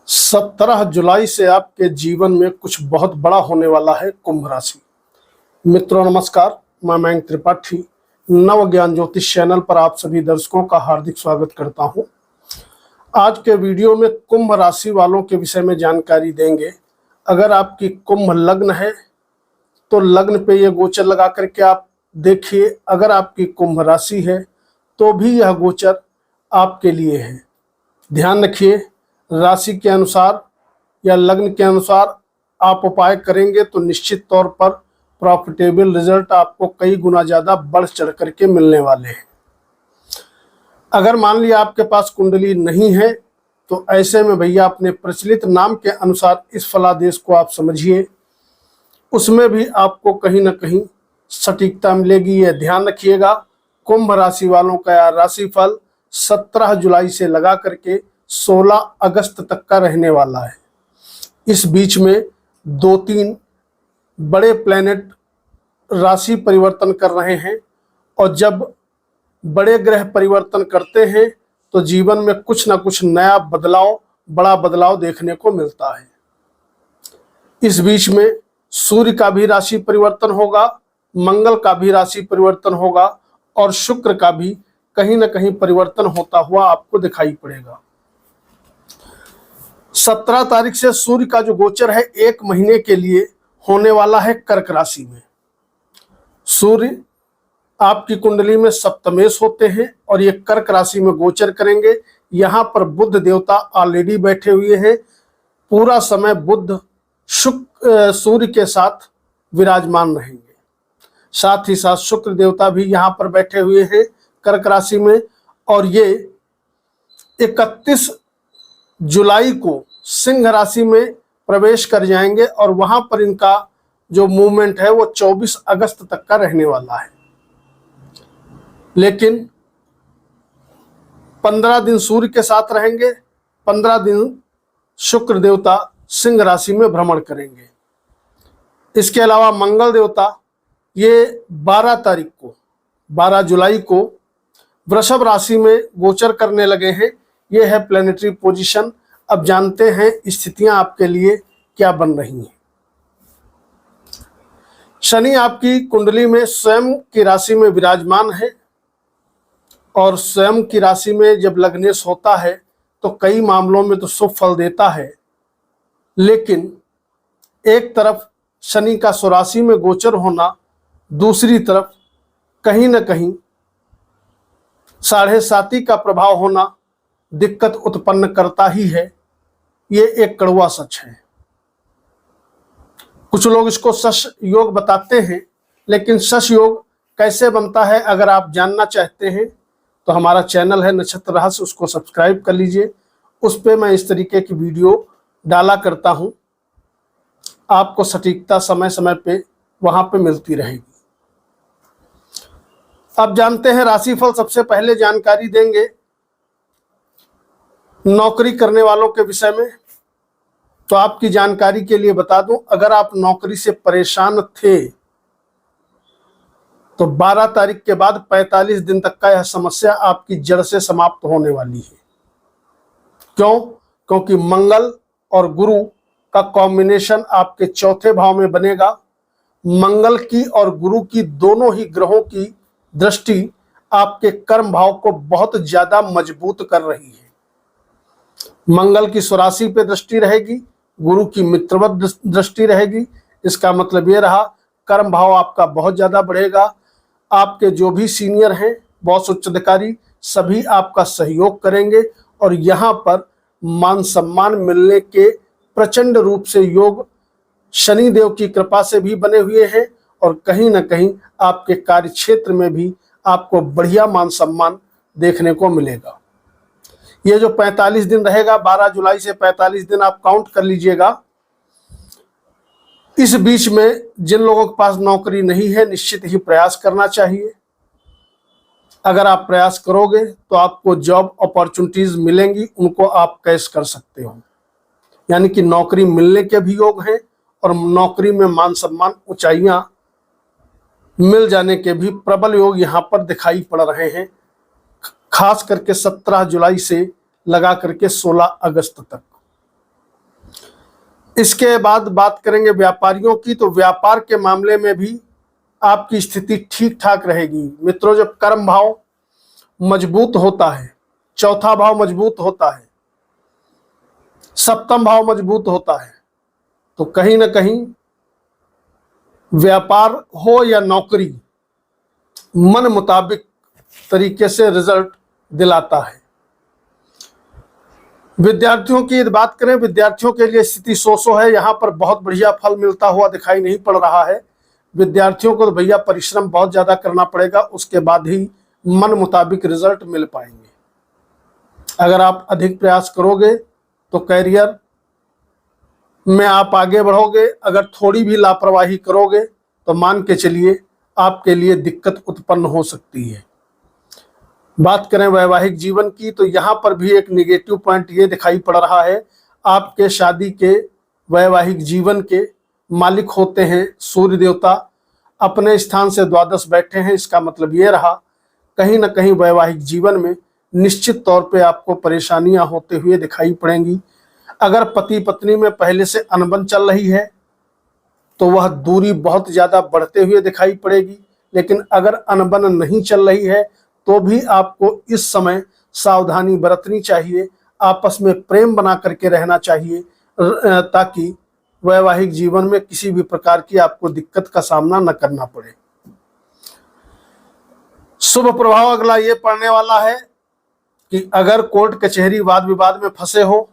17 जुलाई से आपके जीवन में कुछ बहुत बड़ा होने वाला है। कुंभ राशि मित्रों नमस्कार, मैं मयंक त्रिपाठी नव ज्ञान ज्योतिष चैनल पर आप सभी दर्शकों का हार्दिक स्वागत करता हूं। आज के वीडियो में कुंभ राशि वालों के विषय में जानकारी देंगे। अगर आपकी कुंभ लग्न है तो लग्न पे ये गोचर लगा करके आप देखिए। अगर आपकी कुंभ राशि है तो भी यह गोचर आपके लिए है। ध्यान रखिए, राशि के अनुसार या लग्न के अनुसार आप उपाय करेंगे तो निश्चित तौर पर प्रॉफिटेबल रिजल्ट आपको कई गुना ज़्यादा बढ़ चढ़ करके मिलने वाले हैं। अगर मान लिया आपके पास कुंडली नहीं है तो ऐसे में भैया अपने प्रचलित नाम के अनुसार इस फलादेश को आप समझिए, उसमें भी आपको कहीं ना कहीं सटीकता मिलेगी। यह ध्यान रखिएगा। कुंभ राशि वालों का यह राशिफल 17 जुलाई से लगा करके 16 अगस्त तक का रहने वाला है। इस बीच में 2-3 बड़े प्लैनेट राशि परिवर्तन कर रहे हैं और जब बड़े ग्रह परिवर्तन करते हैं तो जीवन में कुछ ना कुछ नया बदलाव, बड़ा बदलाव देखने को मिलता है। इस बीच में सूर्य का भी राशि परिवर्तन होगा, मंगल का भी राशि परिवर्तन होगा और शुक्र का भी कहीं ना कहीं परिवर्तन होता हुआ आपको दिखाई पड़ेगा। 17 तारीख से सूर्य का जो गोचर है 1 महीने के लिए होने वाला है कर्क राशि में। सूर्य आपकी कुंडली में सप्तमेश होते हैं और ये कर्क राशि में गोचर करेंगे। यहाँ पर बुध देवता ऑलरेडी बैठे हुए हैं। पूरा समय बुध सूर्य के साथ विराजमान रहेंगे। साथ ही साथ शुक्र देवता भी यहाँ पर बैठे हुए हैं कर्क राशि में और ये 31 जुलाई को सिंह राशि में प्रवेश कर जाएंगे और वहां पर इनका जो मूवमेंट है वो 24 अगस्त तक का रहने वाला है। लेकिन 15 दिन सूर्य के साथ रहेंगे, 15 दिन शुक्र देवता सिंह राशि में भ्रमण करेंगे। इसके अलावा मंगल देवता ये 12 जुलाई को वृषभ राशि में गोचर करने लगे हैं। ये है प्लैनेटरी पोजीशन। अब जानते हैं स्थितियां आपके लिए क्या बन रही हैं। शनि आपकी कुंडली में स्वयं की राशि में विराजमान है और स्वयं की राशि में जब लग्नेश होता है तो कई मामलों में तो शुभ फल देता है, लेकिन एक तरफ शनि का स्वराशि में गोचर होना, दूसरी तरफ कहीं ना कहीं 7.5 का प्रभाव होना दिक्कत उत्पन्न करता ही है। ये एक कड़वा सच है। कुछ लोग इसको शश योग बताते हैं, लेकिन शश योग कैसे बनता है अगर आप जानना चाहते हैं तो हमारा चैनल है नक्षत्र रहस्य, उसको सब्सक्राइब कर लीजिए। उस पे मैं इस तरीके की वीडियो डाला करता हूं, आपको सटीकता समय समय पे वहां पे मिलती रहेगी। अब जानते हैं राशिफल। सबसे पहले जानकारी देंगे नौकरी करने वालों के विषय में। तो आपकी जानकारी के लिए बता दूं, अगर आप नौकरी से परेशान थे तो 12 तारीख के बाद 45 दिन तक का यह समस्या आपकी जड़ से समाप्त होने वाली है। क्यों? क्योंकि मंगल और गुरु का कॉम्बिनेशन आपके चौथे भाव में बनेगा। मंगल की और गुरु की दोनों ही ग्रहों की दृष्टि आपके कर्म भाव को बहुत ज्यादा मजबूत कर रही है। मंगल की स्वराशि पे दृष्टि रहेगी, गुरु की मित्रवत दृष्टि रहेगी। इसका मतलब ये रहा कर्म भाव आपका बहुत ज्यादा बढ़ेगा। आपके जो भी सीनियर हैं, बॉस, उच्च अधिकारी, सभी आपका सहयोग करेंगे और यहाँ पर मान सम्मान मिलने के प्रचंड रूप से योग शनि देव की कृपा से भी बने हुए हैं और कहीं ना कहीं आपके कार्य क्षेत्र में भी आपको बढ़िया मान सम्मान देखने को मिलेगा। ये जो 45 दिन रहेगा, 12 जुलाई से 45 दिन आप काउंट कर लीजिएगा। इस बीच में जिन लोगों के पास नौकरी नहीं है, निश्चित ही प्रयास करना चाहिए। अगर आप प्रयास करोगे तो आपको जॉब अपॉर्चुनिटीज मिलेंगी, उनको आप कैश कर सकते हो। यानी कि नौकरी मिलने के भी योग हैं और नौकरी में मान सम्मान, ऊंचाइयां मिल जाने के भी प्रबल योग यहाँ पर दिखाई पड़ रहे हैं, खास करके 17 जुलाई से लगा करके 16 अगस्त तक। इसके बाद बात करेंगे व्यापारियों की। तो व्यापार के मामले में भी आपकी स्थिति ठीक ठाक रहेगी। मित्रों, जब कर्म भाव मजबूत होता है, चौथा भाव मजबूत होता है, सप्तम भाव मजबूत होता है, तो कहीं ना कहीं व्यापार हो या नौकरी मन मुताबिक तरीके से रिजल्ट दिलाता है। विद्यार्थियों की यदि बात करें, विद्यार्थियों के लिए स्थिति सो है। यहाँ पर बहुत बढ़िया फल मिलता हुआ दिखाई नहीं पड़ रहा है। विद्यार्थियों को तो भैया परिश्रम बहुत ज्यादा करना पड़ेगा, उसके बाद ही मन मुताबिक रिजल्ट मिल पाएंगे। अगर आप अधिक प्रयास करोगे तो कैरियर में आप आगे बढ़ोगे। अगर थोड़ी भी लापरवाही करोगे तो मान के चलिए आपके लिए दिक्कत उत्पन्न हो सकती है। बात करें वैवाहिक जीवन की, तो यहाँ पर भी एक निगेटिव पॉइंट ये दिखाई पड़ रहा है। आपके शादी के वैवाहिक जीवन के मालिक होते हैं सूर्य देवता, अपने स्थान से द्वादश बैठे हैं। इसका मतलब ये रहा कहीं ना कहीं वैवाहिक जीवन में निश्चित तौर पे आपको परेशानियां होते हुए दिखाई पड़ेंगी। अगर पति पत्नी में पहले से अनबन चल रही है तो वह दूरी बहुत ज़्यादा बढ़ते हुए दिखाई पड़ेगी। लेकिन अगर अनबन नहीं चल रही है तो भी आपको इस समय सावधानी बरतनी चाहिए, आपस में प्रेम बना करके रहना चाहिए, ताकि वैवाहिक जीवन में किसी भी प्रकार की आपको दिक्कत का सामना न करना पड़े। शुभ प्रभाव अगला ये पड़ने वाला है कि अगर कोर्ट कचहरी वाद विवाद में फंसे हो,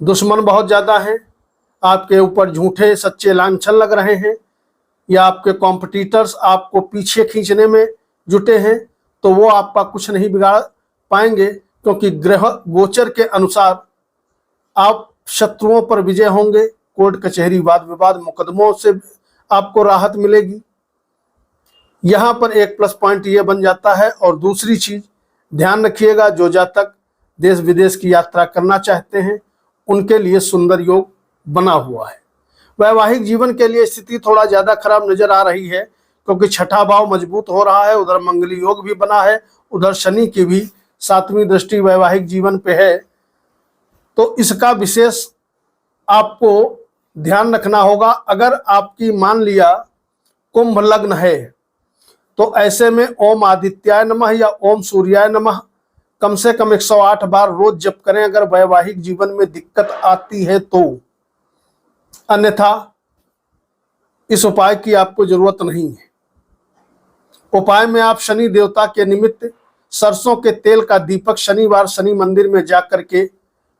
दुश्मन बहुत ज़्यादा हैं, आपके ऊपर झूठे सच्चे लांछन लग रहे हैं, या आपके कॉम्पिटिटर्स आपको पीछे खींचने में जुटे हैं, तो वो आपका कुछ नहीं बिगाड़ पाएंगे, क्योंकि ग्रह गोचर के अनुसार आप शत्रुओं पर विजय होंगे। कोर्ट कचहरी वाद विवाद मुकदमों से आपको राहत मिलेगी। यहाँ पर एक प्लस पॉइंट ये बन जाता है। और दूसरी चीज ध्यान रखिएगा, जो जातक देश विदेश की यात्रा करना चाहते हैं उनके लिए सुंदर योग बना हुआ है। वैवाहिक जीवन के लिए स्थिति थोड़ा ज्यादा खराब नजर आ रही है, क्योंकि छठा भाव मजबूत हो रहा है, उधर मंगली योग भी बना है, उधर शनि की भी 7वीं दृष्टि वैवाहिक जीवन पे है। तो इसका विशेष आपको ध्यान रखना होगा। अगर आपकी मान लिया कुंभ लग्न है तो ऐसे में ओम आदित्याय नमः या ओम सूर्याय नमः कम से कम 108 बार रोज जप करें, अगर वैवाहिक जीवन में दिक्कत आती है तो। अन्यथा इस उपाय की आपको जरूरत नहीं है। उपाय में आप शनि देवता के निमित्त सरसों के तेल का दीपक शनिवार शनि मंदिर में जाकर के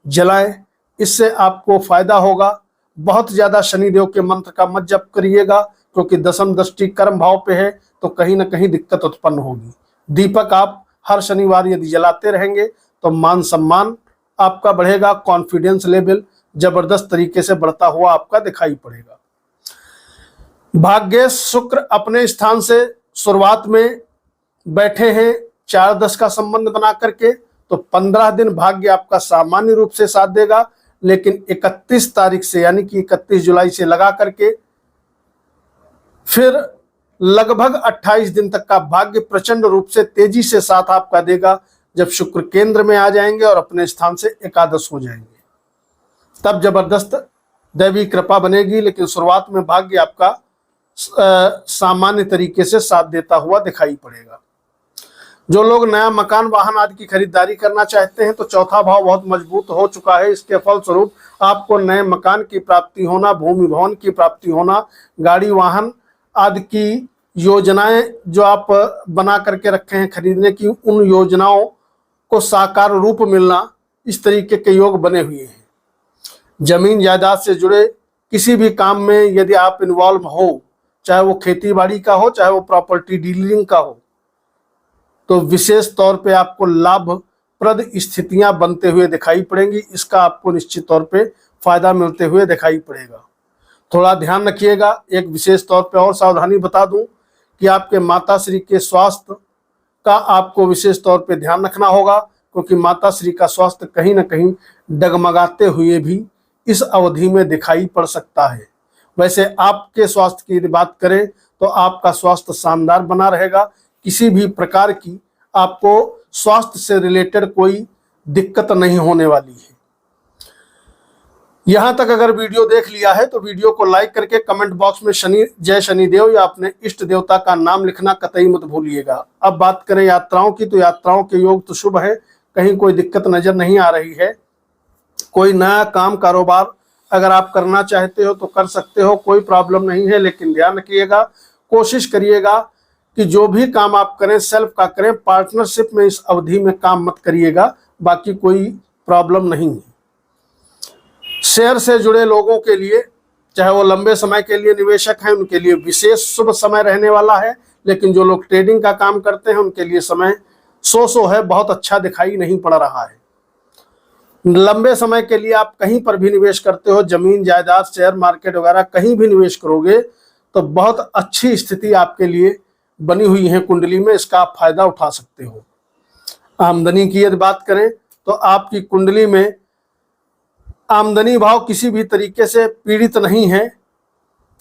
जलाएं, इससे आपको फायदा होगा। बहुत ज्यादा शनिदेव के मंत्र का मत जप करिएगा, क्योंकि दशम दृष्टि कर्म भाव पे है, तो कहीं ना कहीं दिक्कत उत्पन्न होगी। दीपक आप हर शनिवार यदि जलाते रहेंगे तो मान सम्मान आपका बढ़ेगा, कॉन्फिडेंस लेवल जबरदस्त तरीके से बढ़ता हुआ आपका दिखाई पड़ेगा। भाग्येश शुक्र अपने स्थान से शुरुआत में बैठे हैं 4-10 का संबंध बना करके, तो 15 दिन भाग्य आपका सामान्य रूप से साथ देगा। लेकिन 31 तारीख से यानी कि 31 जुलाई से लगा करके फिर लगभग 28 दिन तक का भाग्य प्रचंड रूप से तेजी से साथ आपका देगा, जब शुक्र केंद्र में आ जाएंगे और अपने स्थान से एकादश हो जाएंगे, तब जबरदस्त दैवी कृपा बनेगी। लेकिन शुरुआत में भाग्य आपका सामान्य तरीके से साथ देता हुआ दिखाई पड़ेगा। जो लोग नया मकान वाहन आदि की खरीदारी करना चाहते हैं तो चौथा भाव बहुत मजबूत हो चुका है। इसके फलस्वरूप आपको नए मकान की प्राप्ति होना, भूमि भवन की प्राप्ति होना, गाड़ी वाहन आदि की योजनाएं जो आप बना करके रखे हैं खरीदने की, उन योजनाओं को साकार रूप मिलना, इस तरीके के योग बने हुए हैं। जमीन जायदाद से जुड़े किसी भी काम में यदि आप इन्वॉल्व हो, चाहे वो खेती बाड़ी का हो, चाहे वो प्रॉपर्टी डीलिंग का हो, तो विशेष तौर पे आपको लाभप्रद स्थितियां बनते हुए दिखाई पड़ेंगी। इसका आपको निश्चित तौर पे फायदा मिलते हुए दिखाई पड़ेगा। थोड़ा ध्यान रखिएगा। एक विशेष तौर पे और सावधानी बता दूं कि आपके माताश्री के स्वास्थ्य का आपको विशेष तौर पे ध्यान रखना होगा, क्योंकि माताश्री का स्वास्थ्य कहीं ना कहीं डगमगाते हुए भी इस अवधि में दिखाई पड़ सकता है। वैसे आपके स्वास्थ्य की यदि बात करें तो आपका स्वास्थ्य शानदार बना रहेगा। किसी भी प्रकार की आपको स्वास्थ्य से रिलेटेड कोई दिक्कत नहीं होने वाली है। यहां तक अगर वीडियो देख लिया है तो वीडियो को लाइक करके कमेंट बॉक्स में शनि जय शनिदेव या अपने इष्ट देवता का नाम लिखना कतई मत भूलिएगा। अब बात करें यात्राओं की, तो यात्राओं के योग तो शुभ है, कहीं कोई दिक्कत नजर नहीं आ रही है। कोई नया काम कारोबार अगर आप करना चाहते हो तो कर सकते हो, कोई प्रॉब्लम नहीं है। लेकिन ध्यान रखिएगा, कोशिश करिएगा कि जो भी काम आप करें सेल्फ का करें, पार्टनरशिप में इस अवधि में काम मत करिएगा, बाकी कोई प्रॉब्लम नहीं है। शेयर से जुड़े लोगों के लिए, चाहे वो लंबे समय के लिए निवेशक हैं, उनके लिए विशेष शुभ समय रहने वाला है। लेकिन जो लोग ट्रेडिंग का काम करते हैं उनके लिए समय सो है, बहुत अच्छा दिखाई नहीं पड़ रहा है। लंबे समय के लिए आप कहीं पर भी निवेश करते हो, जमीन जायदाद शेयर मार्केट वगैरह कहीं भी निवेश करोगे तो बहुत अच्छी स्थिति आपके लिए बनी हुई है कुंडली में, इसका आप फायदा उठा सकते हो। आमदनी की यदि बात करें तो आपकी कुंडली में आमदनी भाव किसी भी तरीके से पीड़ित नहीं है,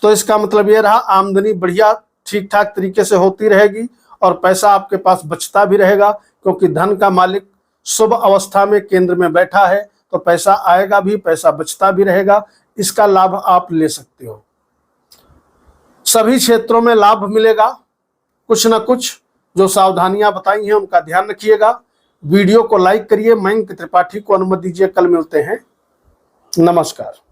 तो इसका मतलब यह रहा आमदनी बढ़िया ठीक ठाक तरीके से होती रहेगी और पैसा आपके पास बचता भी रहेगा, क्योंकि धन का मालिक शुभ अवस्था में केंद्र में बैठा है, तो पैसा आएगा भी, पैसा बचता भी रहेगा। इसका लाभ आप ले सकते हो। सभी क्षेत्रों में लाभ मिलेगा। कुछ न कुछ जो सावधानियां बताई हैं उनका ध्यान रखिएगा। वीडियो को लाइक करिए। मयंक त्रिपाठी को अनुमति दीजिए। कल मिलते हैं। नमस्कार।